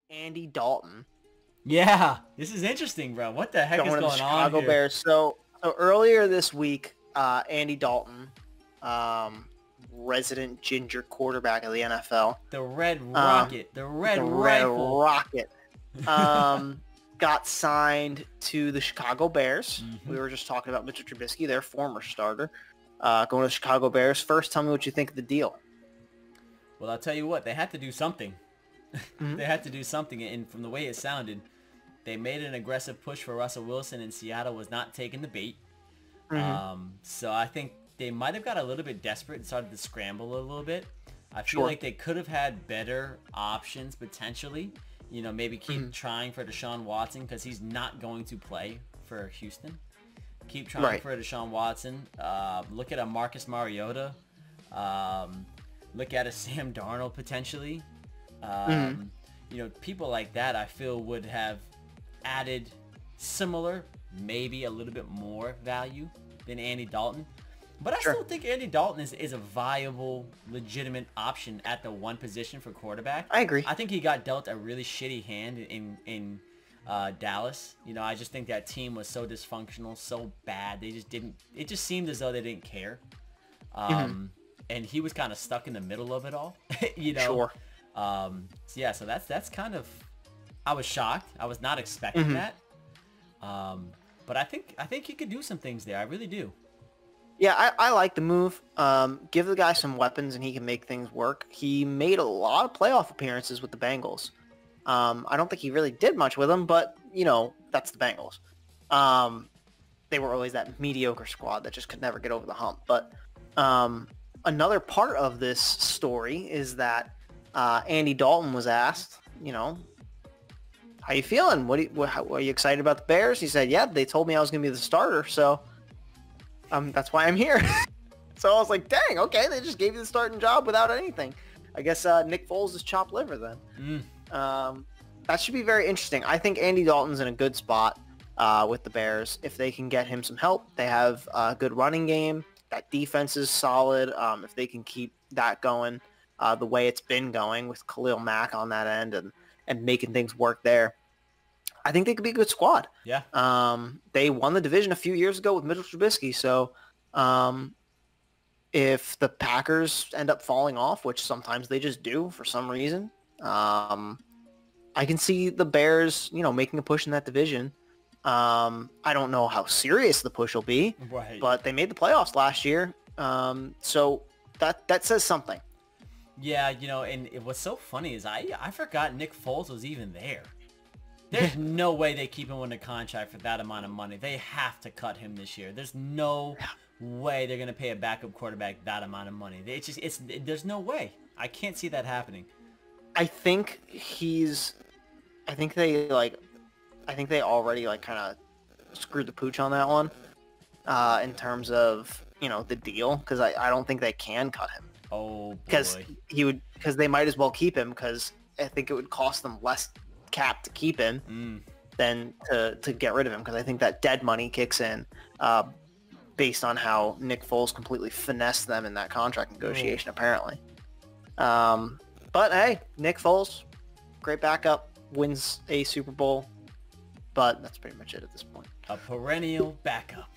Andy Dalton Yeah, this is interesting, bro. What the heck is going to the going on Chicago here? Bears. So earlier this week, Andy Dalton, resident ginger quarterback of the NFL, The Red um, Rocket, the Red the Red Rifle. Rocket, got signed to the Chicago Bears. Mhm. We were just talking about Mitchell Trubisky, their former starter, going to the Chicago Bears. First, tell me what you think of the deal. Well, I'll tell you what, they had to do something. Mhm. They had to do something, and from the way it sounded, they made an aggressive push for Russell Wilson, and Seattle was not taking the bait. Mhm. So I think they might have got a little bit desperate and started to scramble a little bit. I feel Sure. like they could have had better options potentially. You know, maybe keep trying for Deshaun Watson because he's not going to play for Houston. Keep trying Right. for Deshaun Watson. Look at a Marcus Mariota. Look at a Sam Darnold potentially. You know, people like that I feel would have added similar, maybe a little bit more value than Andy Dalton. But I Sure. still think Andy Dalton is a viable, legitimate option at the one position for quarterback. I agree. I think he got dealt a really shitty hand in Dallas. You know, I just think that team was so dysfunctional, so bad. They just didn't. It just seemed as though they didn't care. And he was kind of stuck in the middle of it all. You know. Sure. So yeah. So that's kind of. I was shocked. I was not expecting that. But I think he could do some things there. I really do. Yeah, I like the move. Give the guy some weapons and he can make things work. He made a lot of playoff appearances with the Bengals. I don't think he really did much with them, but, you know, that's the Bengals. They were always that mediocre squad that just could never get over the hump. But another part of this story is that Andy Dalton was asked, you know, how you feeling? Are you excited about the Bears? He said, yeah, they told me I was going to be the starter, so... that's why I'm here. So I was like, dang, okay, they just gave you the starting job without anything. I guess Nick Foles is chopped liver then. That should be very interesting. I think Andy Dalton's in a good spot with the Bears. If they can get him some help, they have a good running game. That defense is solid. If they can keep that going the way it's been going with Khalil Mack on that end and making things work there, I think they could be a good squad. Yeah. They won the division a few years ago with Mitchell Trubisky. So if the Packers end up falling off, which sometimes they just do for some reason, I can see the Bears, you know, making a push in that division. I don't know how serious the push will be, Right. but they made the playoffs last year. So that says something. Yeah, you know, and what's so funny is I forgot Nick Foles was even there. There's no way they keep him under contract for that amount of money. They have to cut him this year. There's no way they're gonna pay a backup quarterback that amount of money. There's no way. I can't see that happening. I think they already like kind of screwed the pooch on that one in terms of, you know, the deal, because I don't think they can cut him. Oh Because boy. because they might as well keep him, because I think it would cost them less cap to keep him than to get rid of him, because I think that dead money kicks in based on how Nick Foles completely finessed them in that contract negotiation apparently. But hey, Nick Foles, great backup, wins a Super Bowl, but that's pretty much it at this point. A perennial backup.